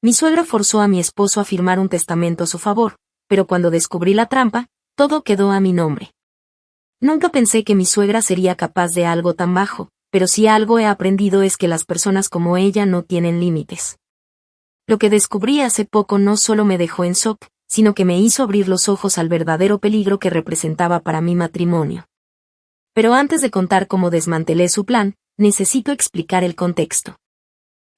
Mi suegra forzó a mi esposo a firmar un testamento a su favor, pero cuando descubrí la trampa, todo quedó a mi nombre. Nunca pensé que mi suegra sería capaz de algo tan bajo, pero si algo he aprendido es que las personas como ella no tienen límites. Lo que descubrí hace poco no solo me dejó en shock, sino que me hizo abrir los ojos al verdadero peligro que representaba para mi matrimonio. Pero antes de contar cómo desmantelé su plan, necesito explicar el contexto.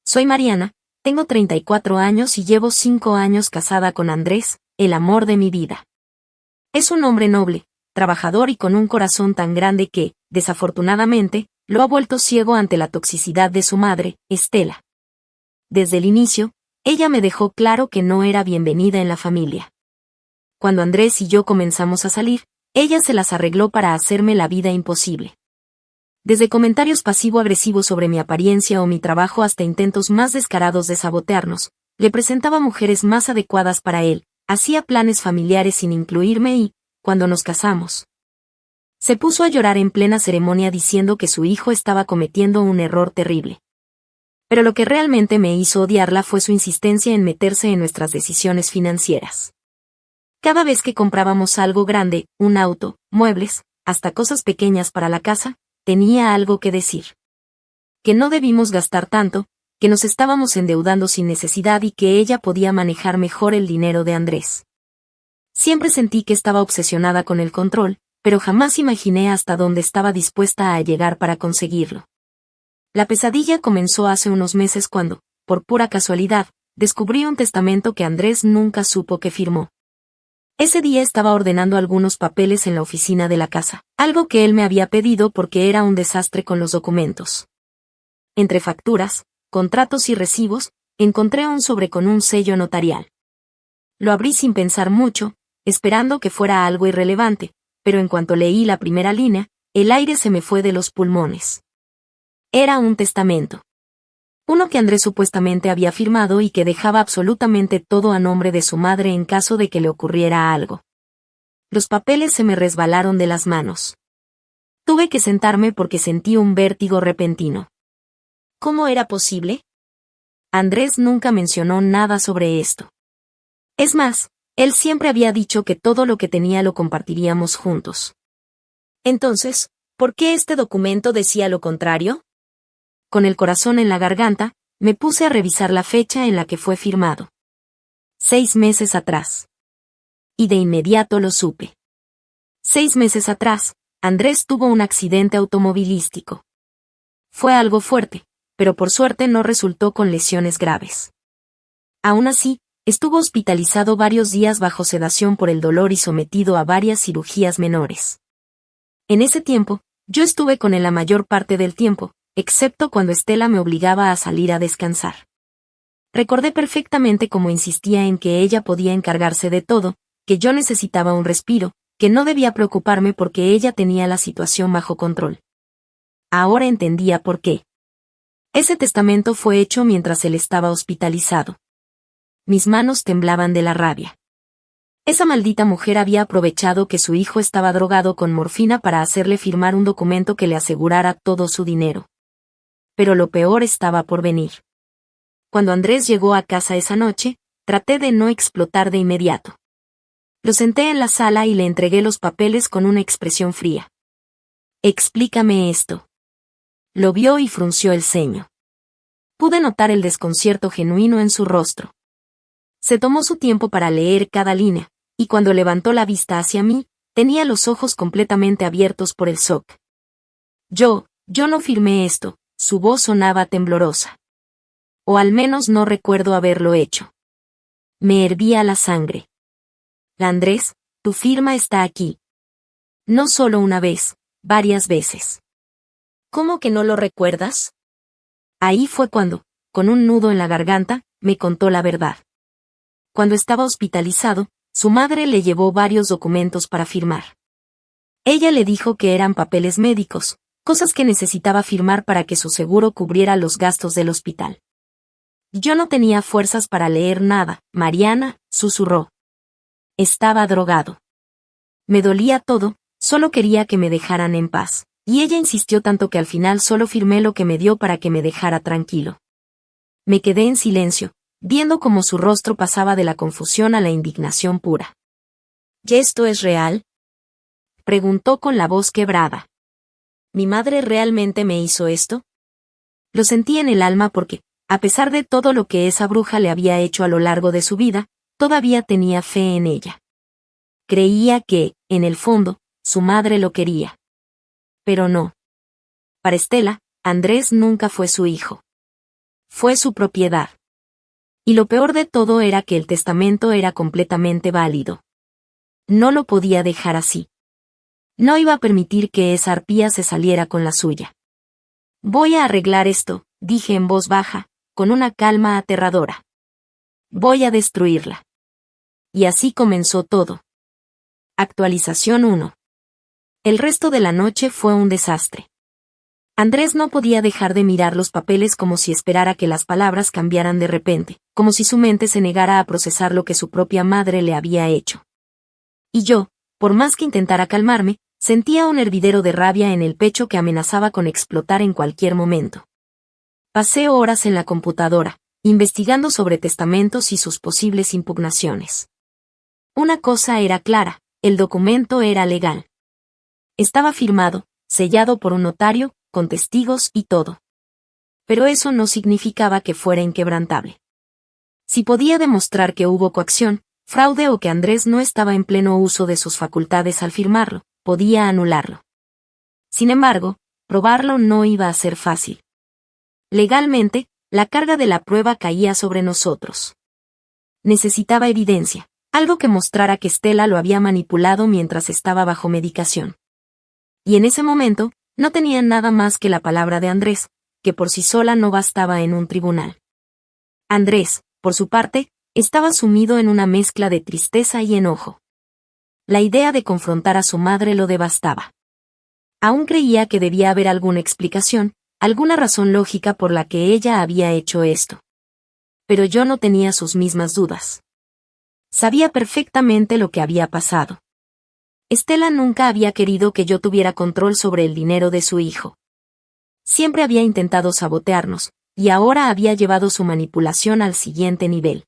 Soy Mariana, tengo 34 años y llevo 5 años casada con Andrés, el amor de mi vida. Es un hombre noble, trabajador y con un corazón tan grande que, desafortunadamente, lo ha vuelto ciego ante la toxicidad de su madre, Estela. Desde el inicio, ella me dejó claro que no era bienvenida en la familia. Cuando Andrés y yo comenzamos a salir, ella se las arregló para hacerme la vida imposible. Desde comentarios pasivo-agresivos sobre mi apariencia o mi trabajo hasta intentos más descarados de sabotearnos, le presentaba mujeres más adecuadas para él, hacía planes familiares sin incluirme y, cuando nos casamos, se puso a llorar en plena ceremonia diciendo que su hijo estaba cometiendo un error terrible. Pero lo que realmente me hizo odiarla fue su insistencia en meterse en nuestras decisiones financieras. Cada vez que comprábamos algo grande, un auto, muebles, hasta cosas pequeñas para la casa, tenía algo que decir. Que no debimos gastar tanto, que nos estábamos endeudando sin necesidad y que ella podía manejar mejor el dinero de Andrés. Siempre sentí que estaba obsesionada con el control, pero jamás imaginé hasta dónde estaba dispuesta a llegar para conseguirlo. La pesadilla comenzó hace unos meses cuando, por pura casualidad, descubrí un testamento que Andrés nunca supo que firmó. Ese día estaba ordenando algunos papeles en la oficina de la casa, algo que él me había pedido porque era un desastre con los documentos. Entre facturas, contratos y recibos, encontré un sobre con un sello notarial. Lo abrí sin pensar mucho, esperando que fuera algo irrelevante, pero en cuanto leí la primera línea, el aire se me fue de los pulmones. Era un testamento. Uno que Andrés supuestamente había firmado y que dejaba absolutamente todo a nombre de su madre en caso de que le ocurriera algo. Los papeles se me resbalaron de las manos. Tuve que sentarme porque sentí un vértigo repentino. ¿Cómo era posible? Andrés nunca mencionó nada sobre esto. Es más, él siempre había dicho que todo lo que tenía lo compartiríamos juntos. Entonces, ¿por qué este documento decía lo contrario? Con el corazón en la garganta, me puse a revisar la fecha en la que fue firmado. 6 meses atrás. Y de inmediato lo supe. 6 meses atrás, Andrés tuvo un accidente automovilístico. Fue algo fuerte, pero por suerte no resultó con lesiones graves. Aún así, estuvo hospitalizado varios días bajo sedación por el dolor y sometido a varias cirugías menores. En ese tiempo, yo estuve con él la mayor parte del tiempo, excepto cuando Estela me obligaba a salir a descansar. Recordé perfectamente cómo insistía en que ella podía encargarse de todo, que yo necesitaba un respiro, que no debía preocuparme porque ella tenía la situación bajo control. Ahora entendía por qué. Ese testamento fue hecho mientras él estaba hospitalizado. Mis manos temblaban de la rabia. Esa maldita mujer había aprovechado que su hijo estaba drogado con morfina para hacerle firmar un documento que le asegurara todo su dinero. Pero lo peor estaba por venir. Cuando Andrés llegó a casa esa noche, traté de no explotar de inmediato. Lo senté en la sala y le entregué los papeles con una expresión fría. Explícame esto. Lo vio y frunció el ceño. Pude notar el desconcierto genuino en su rostro. Se tomó su tiempo para leer cada línea, y cuando levantó la vista hacia mí, tenía los ojos completamente abiertos por el shock. Yo no firmé esto, su voz sonaba temblorosa. O al menos no recuerdo haberlo hecho. Me hervía la sangre. Andrés, tu firma está aquí. No solo una vez, varias veces. ¿Cómo que no lo recuerdas? Ahí fue cuando, con un nudo en la garganta, me contó la verdad. Cuando estaba hospitalizado, su madre le llevó varios documentos para firmar. Ella le dijo que eran papeles médicos, cosas que necesitaba firmar para que su seguro cubriera los gastos del hospital. Yo no tenía fuerzas para leer nada, Mariana, susurró. Estaba drogado. Me dolía todo, solo quería que me dejaran en paz, y ella insistió tanto que al final solo firmé lo que me dio para que me dejara tranquilo. Me quedé en silencio, viendo cómo su rostro pasaba de la confusión a la indignación pura. ¿Y esto es real?, preguntó con la voz quebrada. ¿Mi madre realmente me hizo esto? Lo sentí en el alma porque, a pesar de todo lo que esa bruja le había hecho a lo largo de su vida, todavía tenía fe en ella. Creía que, en el fondo, su madre lo quería. Pero no. Para Estela, Andrés nunca fue su hijo. Fue su propiedad. Y lo peor de todo era que el testamento era completamente válido. No lo podía dejar así. No iba a permitir que esa arpía se saliera con la suya. Voy a arreglar esto, dije en voz baja, con una calma aterradora. Voy a destruirla. Y así comenzó todo. Actualización 1. El resto de la noche fue un desastre. Andrés no podía dejar de mirar los papeles como si esperara que las palabras cambiaran de repente, como si su mente se negara a procesar lo que su propia madre le había hecho. Y yo, por más que intentara calmarme, sentía un hervidero de rabia en el pecho que amenazaba con explotar en cualquier momento. Pasé horas en la computadora, investigando sobre testamentos y sus posibles impugnaciones. Una cosa era clara, el documento era legal. Estaba firmado, sellado por un notario, con testigos y todo. Pero eso no significaba que fuera inquebrantable. Si podía demostrar que hubo coacción, fraude o que Andrés no estaba en pleno uso de sus facultades al firmarlo, podía anularlo. Sin embargo, probarlo no iba a ser fácil. Legalmente, la carga de la prueba caía sobre nosotros. Necesitaba evidencia, algo que mostrara que Estela lo había manipulado mientras estaba bajo medicación. Y en ese momento, no tenía nada más que la palabra de Andrés, que por sí sola no bastaba en un tribunal. Andrés, por su parte, estaba sumido en una mezcla de tristeza y enojo. La idea de confrontar a su madre lo devastaba. Aún creía que debía haber alguna explicación, alguna razón lógica por la que ella había hecho esto. Pero yo no tenía sus mismas dudas. Sabía perfectamente lo que había pasado. Estela nunca había querido que yo tuviera control sobre el dinero de su hijo. Siempre había intentado sabotearnos, y ahora había llevado su manipulación al siguiente nivel.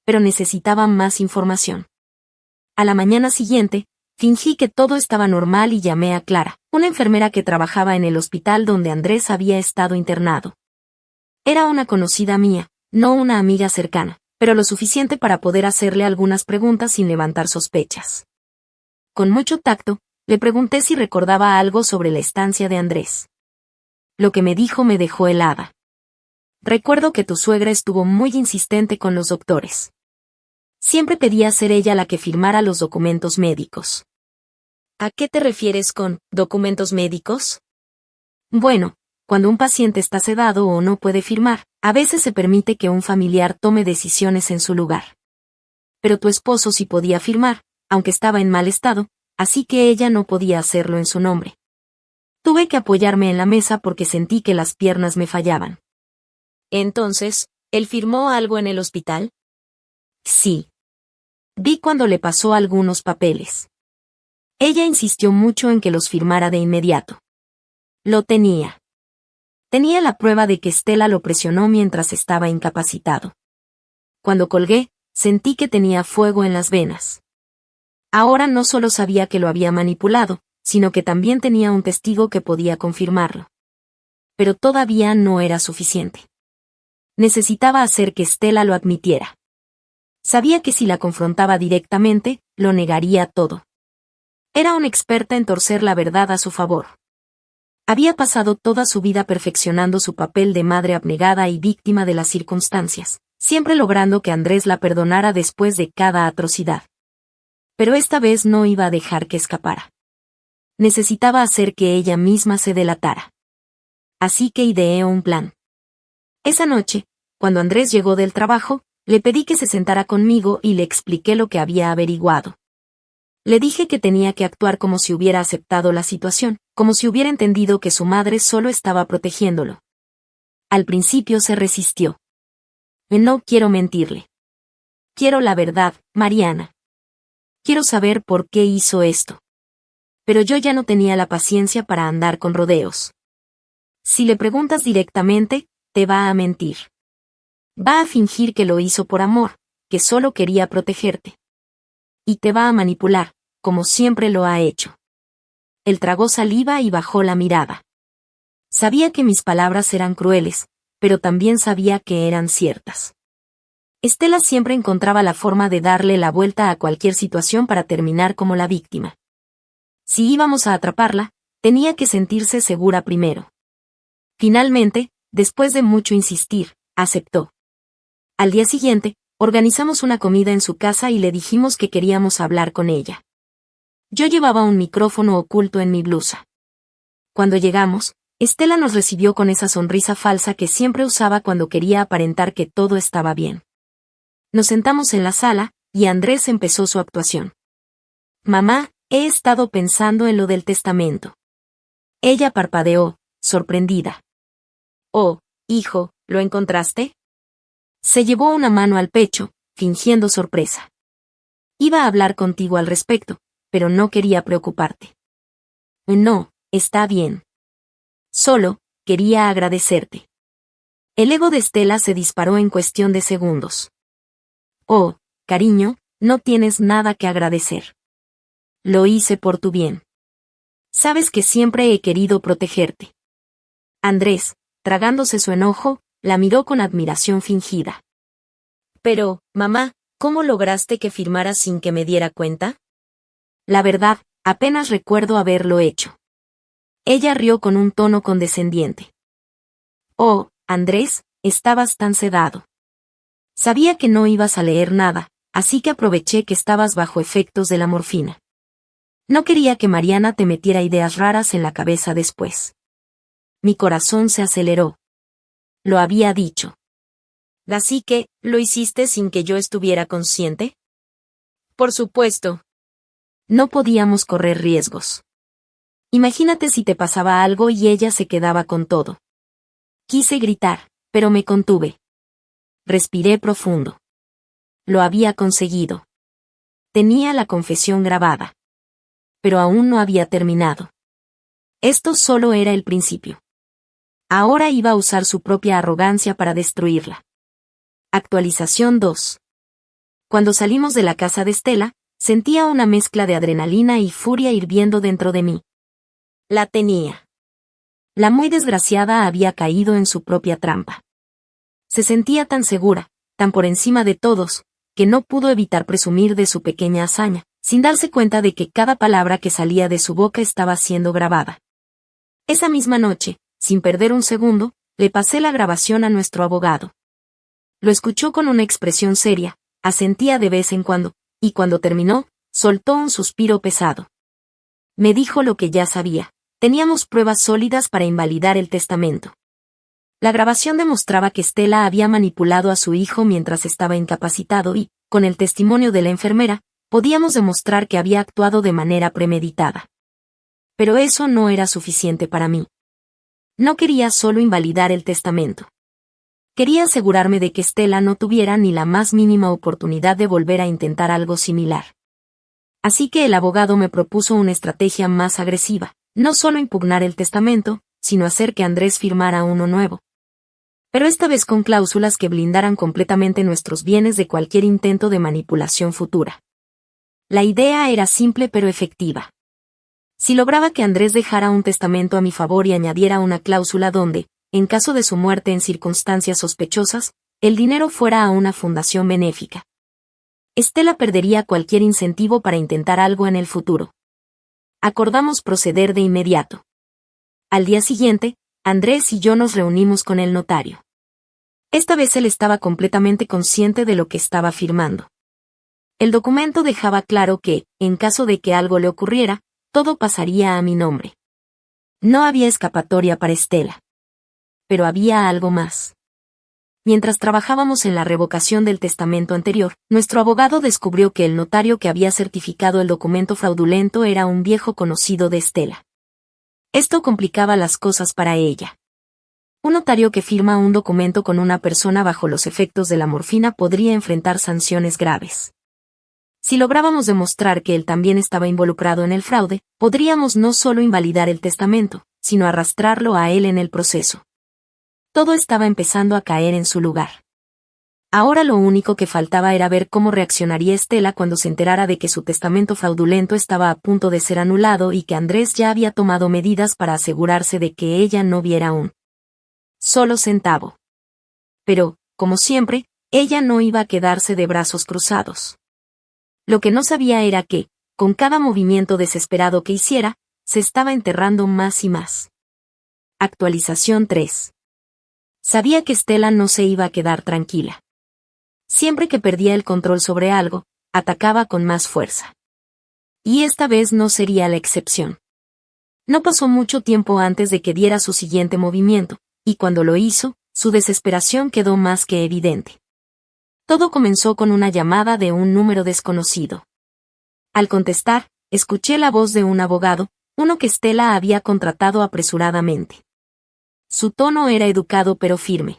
Pero necesitaba más información. A la mañana siguiente, fingí que todo estaba normal y llamé a Clara, una enfermera que trabajaba en el hospital donde Andrés había estado internado. Era una conocida mía, no una amiga cercana, pero lo suficiente para poder hacerle algunas preguntas sin levantar sospechas. Con mucho tacto, le pregunté si recordaba algo sobre la estancia de Andrés. Lo que me dijo me dejó helada. Recuerdo que tu suegra estuvo muy insistente con los doctores. Siempre pedía ser ella la que firmara los documentos médicos. ¿A qué te refieres con documentos médicos? Bueno, cuando un paciente está sedado o no puede firmar, a veces se permite que un familiar tome decisiones en su lugar. Pero tu esposo sí podía firmar, aunque estaba en mal estado, así que ella no podía hacerlo en su nombre. Tuve que apoyarme en la mesa porque sentí que las piernas me fallaban. Entonces, ¿él firmó algo en el hospital? Sí. Vi cuando le pasó algunos papeles. Ella insistió mucho en que los firmara de inmediato. Lo tenía. Tenía la prueba de que Estela lo presionó mientras estaba incapacitado. Cuando colgué, sentí que tenía fuego en las venas. Ahora no solo sabía que lo había manipulado, sino que también tenía un testigo que podía confirmarlo. Pero todavía no era suficiente. Necesitaba hacer que Estela lo admitiera. Sabía que si la confrontaba directamente, lo negaría todo. Era una experta en torcer la verdad a su favor. Había pasado toda su vida perfeccionando su papel de madre abnegada y víctima de las circunstancias, siempre logrando que Andrés la perdonara después de cada atrocidad. Pero esta vez no iba a dejar que escapara. Necesitaba hacer que ella misma se delatara. Así que ideé un plan. Esa noche, cuando Andrés llegó del trabajo, le pedí que se sentara conmigo y le expliqué lo que había averiguado. Le dije que tenía que actuar como si hubiera aceptado la situación, como si hubiera entendido que su madre solo estaba protegiéndolo. Al principio se resistió. No quiero mentirle. Quiero la verdad, Mariana. Quiero saber por qué hizo esto. Pero yo ya no tenía la paciencia para andar con rodeos. Si le preguntas directamente, te va a mentir. Va a fingir que lo hizo por amor, que solo quería protegerte. Y te va a manipular, como siempre lo ha hecho. Él tragó saliva y bajó la mirada. Sabía que mis palabras eran crueles, pero también sabía que eran ciertas. Estela siempre encontraba la forma de darle la vuelta a cualquier situación para terminar como la víctima. Si íbamos a atraparla, tenía que sentirse segura primero. Finalmente, después de mucho insistir, aceptó. Al día siguiente, organizamos una comida en su casa y le dijimos que queríamos hablar con ella. Yo llevaba un micrófono oculto en mi blusa. Cuando llegamos, Estela nos recibió con esa sonrisa falsa que siempre usaba cuando quería aparentar que todo estaba bien. Nos sentamos en la sala, y Andrés empezó su actuación. Mamá, he estado pensando en lo del testamento. Ella parpadeó, sorprendida. Oh, hijo, ¿lo encontraste? Se llevó una mano al pecho, fingiendo sorpresa. Iba a hablar contigo al respecto, pero no quería preocuparte. No, está bien. Solo, quería agradecerte. El ego de Estela se disparó en cuestión de segundos. Oh, cariño, no tienes nada que agradecer. Lo hice por tu bien. Sabes que siempre he querido protegerte. Andrés, tragándose su enojo, la miró con admiración fingida. Pero, mamá, ¿cómo lograste que firmara sin que me diera cuenta? La verdad, apenas recuerdo haberlo hecho. Ella rió con un tono condescendiente. Oh, Andrés, estabas tan sedado. Sabía que no ibas a leer nada, así que aproveché que estabas bajo efectos de la morfina. No quería que Mariana te metiera ideas raras en la cabeza después. Mi corazón se aceleró. Lo había dicho. ¿Así que, lo hiciste sin que yo estuviera consciente? Por supuesto. No podíamos correr riesgos. Imagínate si te pasaba algo y ella se quedaba con todo. Quise gritar, pero me contuve. Respiré profundo. Lo había conseguido. Tenía la confesión grabada. Pero aún no había terminado. Esto solo era el principio. Ahora iba a usar su propia arrogancia para destruirla. Actualización 2. Cuando salimos de la casa de Estela, sentía una mezcla de adrenalina y furia hirviendo dentro de mí. La tenía. La muy desgraciada había caído en su propia trampa. Se sentía tan segura, tan por encima de todos, que no pudo evitar presumir de su pequeña hazaña, sin darse cuenta de que cada palabra que salía de su boca estaba siendo grabada. Esa misma noche, sin perder un segundo, le pasé la grabación a nuestro abogado. Lo escuchó con una expresión seria, asentía de vez en cuando, y cuando terminó, soltó un suspiro pesado. Me dijo lo que ya sabía. Teníamos pruebas sólidas para invalidar el testamento. La grabación demostraba que Estela había manipulado a su hijo mientras estaba incapacitado y, con el testimonio de la enfermera, podíamos demostrar que había actuado de manera premeditada. Pero eso no era suficiente para mí. No quería solo invalidar el testamento. Quería asegurarme de que Estela no tuviera ni la más mínima oportunidad de volver a intentar algo similar. Así que el abogado me propuso una estrategia más agresiva, no solo impugnar el testamento, sino hacer que Andrés firmara uno nuevo. Pero esta vez con cláusulas que blindaran completamente nuestros bienes de cualquier intento de manipulación futura. La idea era simple pero efectiva. Si lograba que Andrés dejara un testamento a mi favor y añadiera una cláusula donde, en caso de su muerte en circunstancias sospechosas, el dinero fuera a una fundación benéfica, Estela perdería cualquier incentivo para intentar algo en el futuro. Acordamos proceder de inmediato. Al día siguiente, Andrés y yo nos reunimos con el notario. Esta vez él estaba completamente consciente de lo que estaba firmando. El documento dejaba claro que, en caso de que algo le ocurriera, todo pasaría a mi nombre. No había escapatoria para Estela. Pero había algo más. Mientras trabajábamos en la revocación del testamento anterior, nuestro abogado descubrió que el notario que había certificado el documento fraudulento era un viejo conocido de Estela. Esto complicaba las cosas para ella. Un notario que firma un documento con una persona bajo los efectos de la morfina podría enfrentar sanciones graves. Si lográbamos demostrar que él también estaba involucrado en el fraude, podríamos no solo invalidar el testamento, sino arrastrarlo a él en el proceso. Todo estaba empezando a caer en su lugar. Ahora lo único que faltaba era ver cómo reaccionaría Estela cuando se enterara de que su testamento fraudulento estaba a punto de ser anulado y que Andrés ya había tomado medidas para asegurarse de que ella no viera un solo centavo. Pero, como siempre, ella no iba a quedarse de brazos cruzados. Lo que no sabía era que, con cada movimiento desesperado que hiciera, se estaba enterrando más y más. Actualización 3. Sabía que Estela no se iba a quedar tranquila. Siempre que perdía el control sobre algo, atacaba con más fuerza. Y esta vez no sería la excepción. No pasó mucho tiempo antes de que diera su siguiente movimiento, y cuando lo hizo, su desesperación quedó más que evidente. Todo comenzó con una llamada de un número desconocido. Al contestar, escuché la voz de un abogado, uno que Estela había contratado apresuradamente. Su tono era educado pero firme.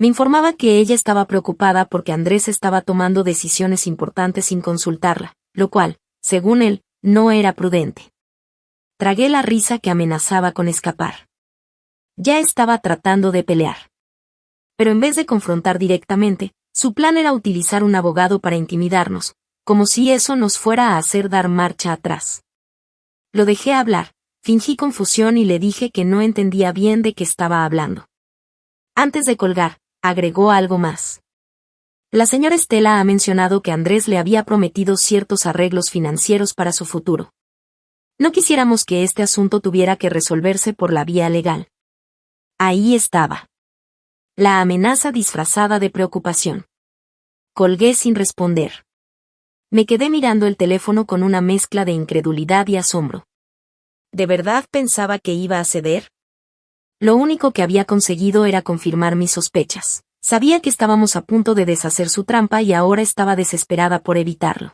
Me informaba que ella estaba preocupada porque Andrés estaba tomando decisiones importantes sin consultarla, lo cual, según él, no era prudente. Tragué la risa que amenazaba con escapar. Ya estaba tratando de pelear. Pero en vez de confrontar directamente, su plan era utilizar un abogado para intimidarnos, como si eso nos fuera a hacer dar marcha atrás. Lo dejé hablar, fingí confusión y le dije que no entendía bien de qué estaba hablando. Antes de colgar, agregó algo más. La señora Estela ha mencionado que Andrés le había prometido ciertos arreglos financieros para su futuro. No quisiéramos que este asunto tuviera que resolverse por la vía legal. Ahí estaba. La amenaza disfrazada de preocupación. Colgué sin responder. Me quedé mirando el teléfono con una mezcla de incredulidad y asombro. ¿De verdad pensaba que iba a ceder? Lo único que había conseguido era confirmar mis sospechas. Sabía que estábamos a punto de deshacer su trampa y ahora estaba desesperada por evitarlo.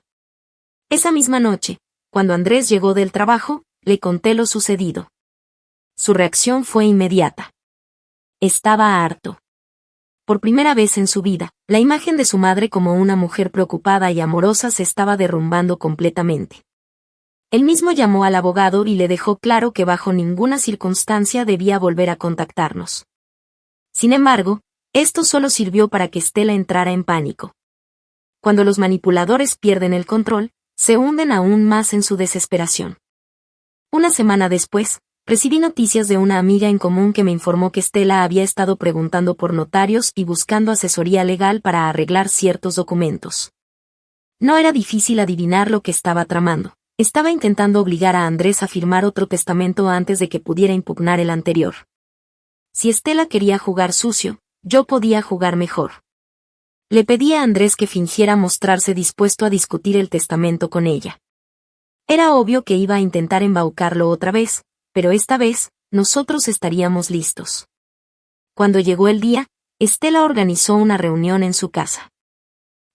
Esa misma noche, cuando Andrés llegó del trabajo, le conté lo sucedido. Su reacción fue inmediata. Estaba harto. Por primera vez en su vida, la imagen de su madre como una mujer preocupada y amorosa se estaba derrumbando completamente. Él mismo llamó al abogado y le dejó claro que bajo ninguna circunstancia debía volver a contactarnos. Sin embargo, esto solo sirvió para que Estela entrara en pánico. Cuando los manipuladores pierden el control, se hunden aún más en su desesperación. Una semana después, recibí noticias de una amiga en común que me informó que Estela había estado preguntando por notarios y buscando asesoría legal para arreglar ciertos documentos. No era difícil adivinar lo que estaba tramando. Estaba intentando obligar a Andrés a firmar otro testamento antes de que pudiera impugnar el anterior. Si Estela quería jugar sucio, yo podía jugar mejor. Le pedí a Andrés que fingiera mostrarse dispuesto a discutir el testamento con ella. Era obvio que iba a intentar embaucarlo otra vez, pero esta vez, nosotros estaríamos listos. Cuando llegó el día, Estela organizó una reunión en su casa.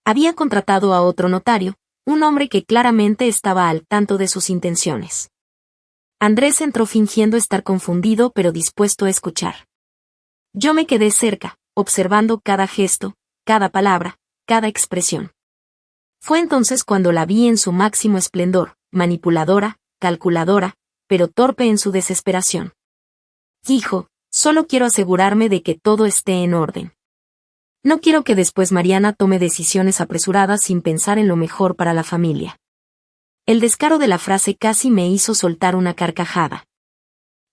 Había contratado a otro notario, un hombre que claramente estaba al tanto de sus intenciones. Andrés entró fingiendo estar confundido pero dispuesto a escuchar. Yo me quedé cerca, observando cada gesto, cada palabra, cada expresión. Fue entonces cuando la vi en su máximo esplendor, manipuladora, calculadora, pero torpe en su desesperación. Dijo, solo quiero asegurarme de que todo esté en orden. No quiero que después Mariana tome decisiones apresuradas sin pensar en lo mejor para la familia. El descaro de la frase casi me hizo soltar una carcajada.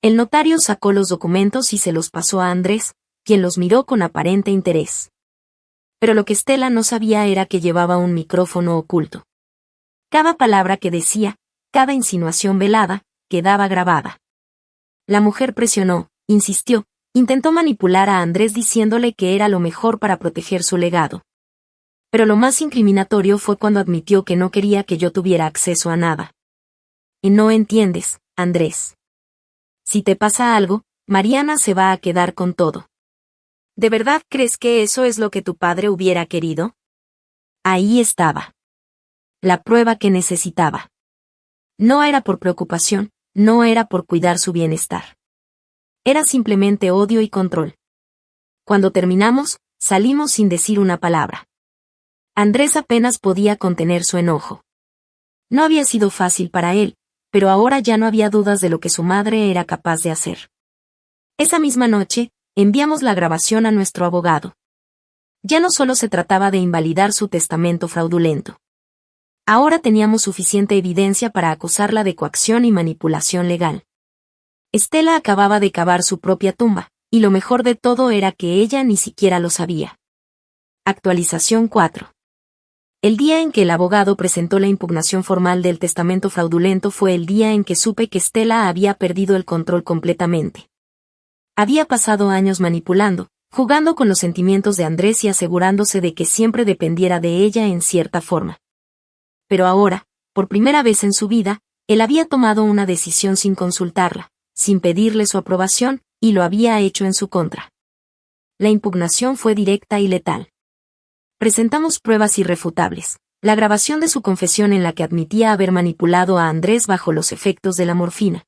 El notario sacó los documentos y se los pasó a Andrés, quien los miró con aparente interés. Pero lo que Estela no sabía era que llevaba un micrófono oculto. Cada palabra que decía, cada insinuación velada, quedaba grabada. La mujer presionó, insistió, intentó manipular a Andrés diciéndole que era lo mejor para proteger su legado. Pero lo más incriminatorio fue cuando admitió que no quería que yo tuviera acceso a nada. Y no entiendes, Andrés. Si te pasa algo, Mariana se va a quedar con todo. ¿De verdad crees que eso es lo que tu padre hubiera querido? Ahí estaba. La prueba que necesitaba. No era por preocupación, no era por cuidar su bienestar. Era simplemente odio y control. Cuando terminamos, salimos sin decir una palabra. Andrés apenas podía contener su enojo. No había sido fácil para él, pero ahora ya no había dudas de lo que su madre era capaz de hacer. Esa misma noche, enviamos la grabación a nuestro abogado. Ya no solo se trataba de invalidar su testamento fraudulento. Ahora teníamos suficiente evidencia para acusarla de coacción y manipulación legal. Estela acababa de cavar su propia tumba, y lo mejor de todo era que ella ni siquiera lo sabía. Actualización 4. El día en que el abogado presentó la impugnación formal del testamento fraudulento fue el día en que supe que Estela había perdido el control completamente. Había pasado años manipulando, jugando con los sentimientos de Andrés y asegurándose de que siempre dependiera de ella en cierta forma. Pero ahora, por primera vez en su vida, él había tomado una decisión sin consultarla, sin pedirle su aprobación, y lo había hecho en su contra. La impugnación fue directa y letal. Presentamos pruebas irrefutables. La grabación de su confesión en la que admitía haber manipulado a Andrés bajo los efectos de la morfina.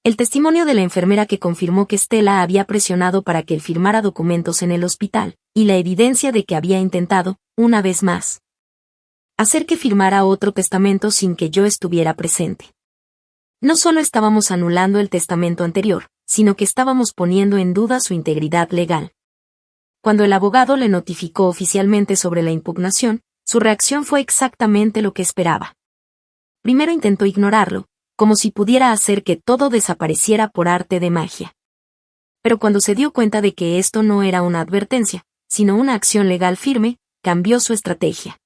El testimonio de la enfermera que confirmó que Estela había presionado para que él firmara documentos en el hospital, y la evidencia de que había intentado, una vez más, hacer que firmara otro testamento sin que yo estuviera presente. No solo estábamos anulando el testamento anterior, sino que estábamos poniendo en duda su integridad legal. Cuando el abogado le notificó oficialmente sobre la impugnación, su reacción fue exactamente lo que esperaba. Primero intentó ignorarlo, como si pudiera hacer que todo desapareciera por arte de magia. Pero cuando se dio cuenta de que esto no era una advertencia, sino una acción legal firme, cambió su estrategia.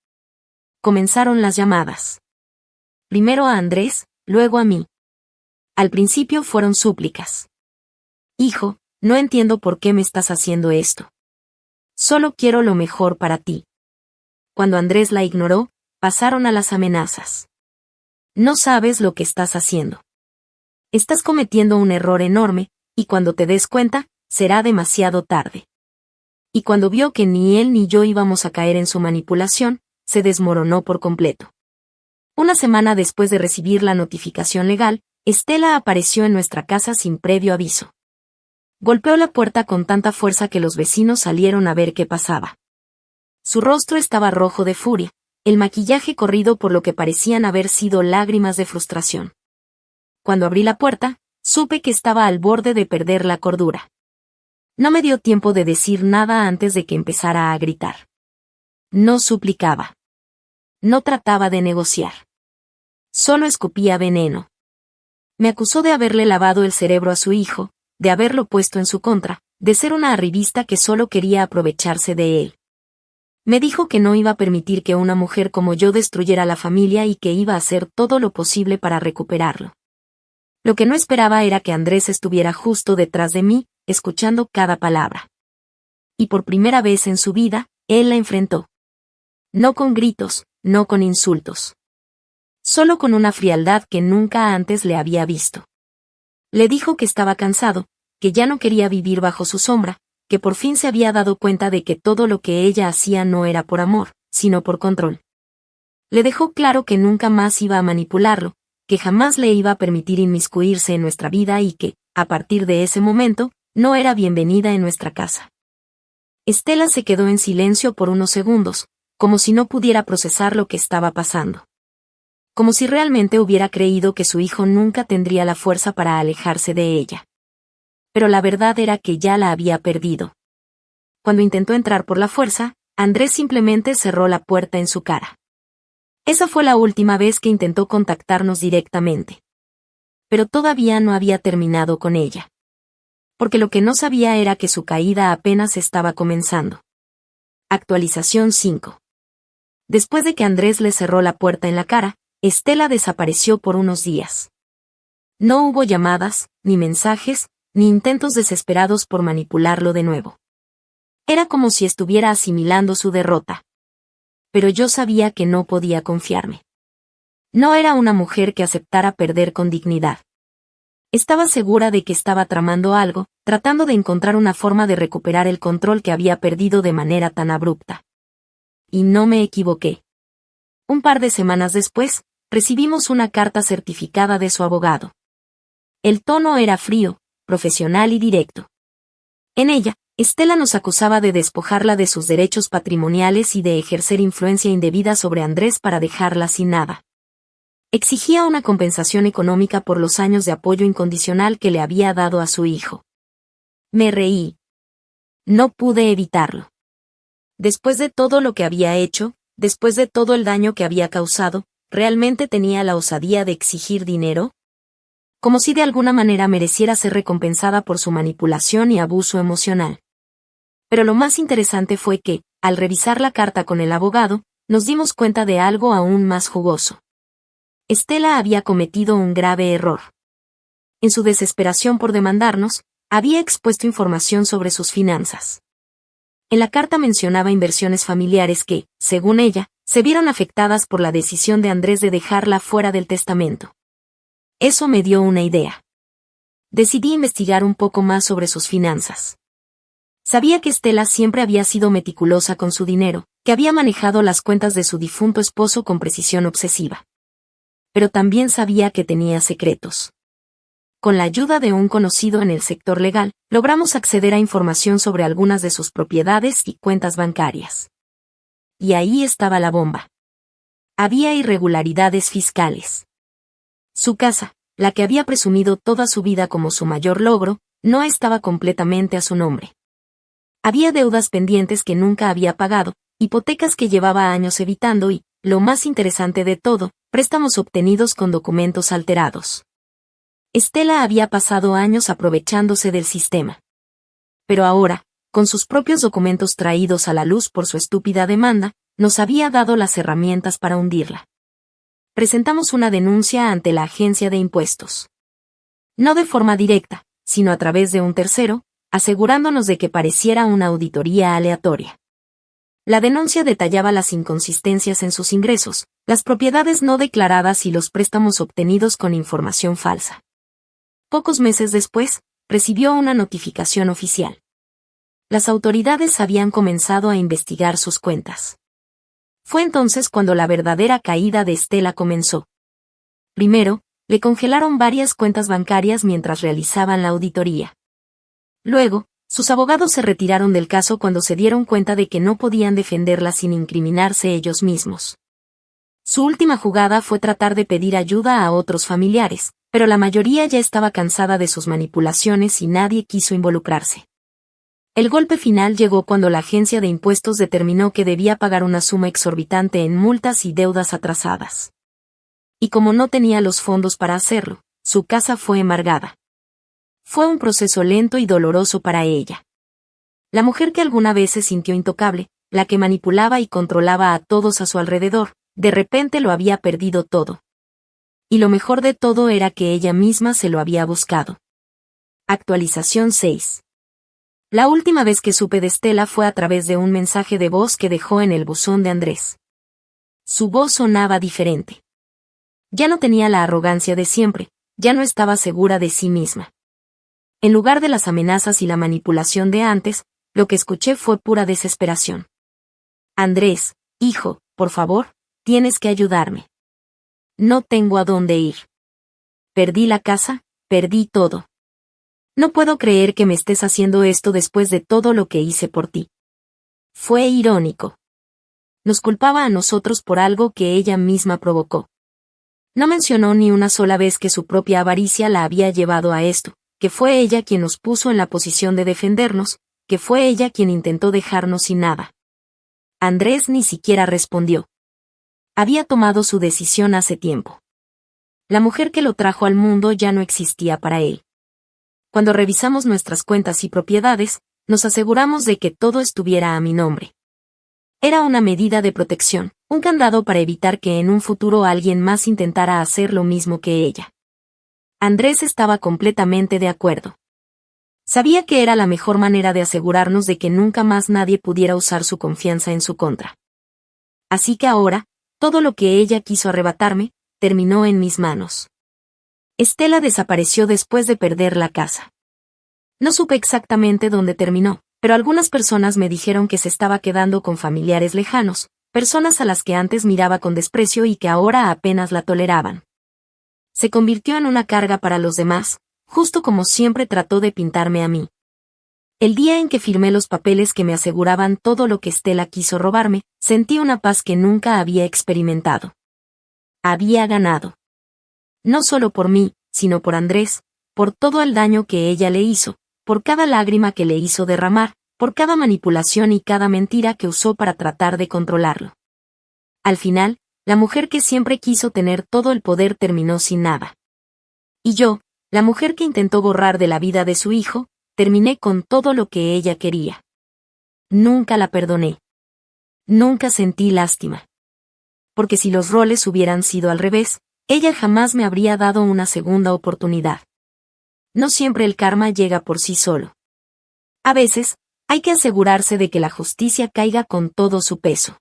Comenzaron las llamadas. Primero a Andrés, luego a mí. Al principio fueron súplicas. Hijo, no entiendo por qué me estás haciendo esto. Solo quiero lo mejor para ti. Cuando Andrés la ignoró, pasaron a las amenazas. No sabes lo que estás haciendo. Estás cometiendo un error enorme, y cuando te des cuenta, será demasiado tarde. Y cuando vio que ni él ni yo íbamos a caer en su manipulación, se desmoronó por completo. Una semana después de recibir la notificación legal, Estela apareció en nuestra casa sin previo aviso. Golpeó la puerta con tanta fuerza que los vecinos salieron a ver qué pasaba. Su rostro estaba rojo de furia, el maquillaje corrido por lo que parecían haber sido lágrimas de frustración. Cuando abrí la puerta, supe que estaba al borde de perder la cordura. No me dio tiempo de decir nada antes de que empezara a gritar. No suplicaba. No trataba de negociar. Solo escupía veneno. Me acusó de haberle lavado el cerebro a su hijo, de haberlo puesto en su contra, de ser una arribista que solo quería aprovecharse de él. Me dijo que no iba a permitir que una mujer como yo destruyera la familia y que iba a hacer todo lo posible para recuperarlo. Lo que no esperaba era que Andrés estuviera justo detrás de mí, escuchando cada palabra. Y por primera vez en su vida, él la enfrentó. No con gritos, no con insultos. Solo con una frialdad que nunca antes le había visto. Le dijo que estaba cansado, que ya no quería vivir bajo su sombra, que por fin se había dado cuenta de que todo lo que ella hacía no era por amor, sino por control. Le dejó claro que nunca más iba a manipularlo, que jamás le iba a permitir inmiscuirse en nuestra vida y que, a partir de ese momento, no era bienvenida en nuestra casa. Estela se quedó en silencio por unos segundos, como si no pudiera procesar lo que estaba pasando. Como si realmente hubiera creído que su hijo nunca tendría la fuerza para alejarse de ella. Pero la verdad era que ya la había perdido. Cuando intentó entrar por la fuerza, Andrés simplemente cerró la puerta en su cara. Esa fue la última vez que intentó contactarnos directamente. Pero todavía no había terminado con ella. Porque lo que no sabía era que su caída apenas estaba comenzando. Actualización 5. Después de que Andrés le cerró la puerta en la cara, Estela desapareció por unos días. No hubo llamadas, ni mensajes, ni intentos desesperados por manipularlo de nuevo. Era como si estuviera asimilando su derrota. Pero yo sabía que no podía confiarme. No era una mujer que aceptara perder con dignidad. Estaba segura de que estaba tramando algo, tratando de encontrar una forma de recuperar el control que había perdido de manera tan abrupta. Y no me equivoqué. Un par de semanas después, recibimos una carta certificada de su abogado. El tono era frío, profesional y directo. En ella, Estela nos acusaba de despojarla de sus derechos patrimoniales y de ejercer influencia indebida sobre Andrés para dejarla sin nada. Exigía una compensación económica por los años de apoyo incondicional que le había dado a su hijo. Me reí. No pude evitarlo. Después de todo lo que había hecho, después de todo el daño que había causado, ¿realmente tenía la osadía de exigir dinero? Como si de alguna manera mereciera ser recompensada por su manipulación y abuso emocional. Pero lo más interesante fue que, al revisar la carta con el abogado, nos dimos cuenta de algo aún más jugoso. Estela había cometido un grave error. En su desesperación por demandarnos, había expuesto información sobre sus finanzas. En la carta mencionaba inversiones familiares que, según ella, se vieron afectadas por la decisión de Andrés de dejarla fuera del testamento. Eso me dio una idea. Decidí investigar un poco más sobre sus finanzas. Sabía que Estela siempre había sido meticulosa con su dinero, que había manejado las cuentas de su difunto esposo con precisión obsesiva. Pero también sabía que tenía secretos. Con la ayuda de un conocido en el sector legal, logramos acceder a información sobre algunas de sus propiedades y cuentas bancarias. Y ahí estaba la bomba. Había irregularidades fiscales. Su casa, la que había presumido toda su vida como su mayor logro, no estaba completamente a su nombre. Había deudas pendientes que nunca había pagado, hipotecas que llevaba años evitando y, lo más interesante de todo, préstamos obtenidos con documentos alterados. Estela había pasado años aprovechándose del sistema. Pero ahora, con sus propios documentos traídos a la luz por su estúpida demanda, nos había dado las herramientas para hundirla. Presentamos una denuncia ante la agencia de impuestos. No de forma directa, sino a través de un tercero, asegurándonos de que pareciera una auditoría aleatoria. La denuncia detallaba las inconsistencias en sus ingresos, las propiedades no declaradas y los préstamos obtenidos con información falsa. Pocos meses después, recibió una notificación oficial. Las autoridades habían comenzado a investigar sus cuentas. Fue entonces cuando la verdadera caída de Estela comenzó. Primero, le congelaron varias cuentas bancarias mientras realizaban la auditoría. Luego, sus abogados se retiraron del caso cuando se dieron cuenta de que no podían defenderla sin incriminarse ellos mismos. Su última jugada fue tratar de pedir ayuda a otros familiares, pero la mayoría ya estaba cansada de sus manipulaciones y nadie quiso involucrarse. El golpe final llegó cuando la agencia de impuestos determinó que debía pagar una suma exorbitante en multas y deudas atrasadas. Y como no tenía los fondos para hacerlo, su casa fue embargada. Fue un proceso lento y doloroso para ella. La mujer que alguna vez se sintió intocable, la que manipulaba y controlaba a todos a su alrededor, de repente lo había perdido todo. Y lo mejor de todo era que ella misma se lo había buscado. Actualización 6. La última vez que supe de Estela fue a través de un mensaje de voz que dejó en el buzón de Andrés. Su voz sonaba diferente. Ya no tenía la arrogancia de siempre, ya no estaba segura de sí misma. En lugar de las amenazas y la manipulación de antes, lo que escuché fue pura desesperación. Andrés, hijo, por favor, tienes que ayudarme. No tengo a dónde ir. Perdí la casa, perdí todo. No puedo creer que me estés haciendo esto después de todo lo que hice por ti. Fue irónico. Nos culpaba a nosotros por algo que ella misma provocó. No mencionó ni una sola vez que su propia avaricia la había llevado a esto, que fue ella quien nos puso en la posición de defendernos, que fue ella quien intentó dejarnos sin nada. Andrés ni siquiera respondió. Había tomado su decisión hace tiempo. La mujer que lo trajo al mundo ya no existía para él. Cuando revisamos nuestras cuentas y propiedades, nos aseguramos de que todo estuviera a mi nombre. Era una medida de protección, un candado para evitar que en un futuro alguien más intentara hacer lo mismo que ella. Andrés estaba completamente de acuerdo. Sabía que era la mejor manera de asegurarnos de que nunca más nadie pudiera usar su confianza en su contra. Así que ahora, todo lo que ella quiso arrebatarme, terminó en mis manos. Estela desapareció después de perder la casa. No supe exactamente dónde terminó, pero algunas personas me dijeron que se estaba quedando con familiares lejanos, personas a las que antes miraba con desprecio y que ahora apenas la toleraban. Se convirtió en una carga para los demás, justo como siempre trató de pintarme a mí. El día en que firmé los papeles que me aseguraban todo lo que Estela quiso robarme, sentí una paz que nunca había experimentado. Había ganado. No solo por mí, sino por Andrés, por todo el daño que ella le hizo, por cada lágrima que le hizo derramar, por cada manipulación y cada mentira que usó para tratar de controlarlo. Al final, la mujer que siempre quiso tener todo el poder terminó sin nada. Y yo, la mujer que intentó borrar de la vida de su hijo, terminé con todo lo que ella quería. Nunca la perdoné. Nunca sentí lástima. Porque si los roles hubieran sido al revés, ella jamás me habría dado una segunda oportunidad. No siempre el karma llega por sí solo. A veces, hay que asegurarse de que la justicia caiga con todo su peso.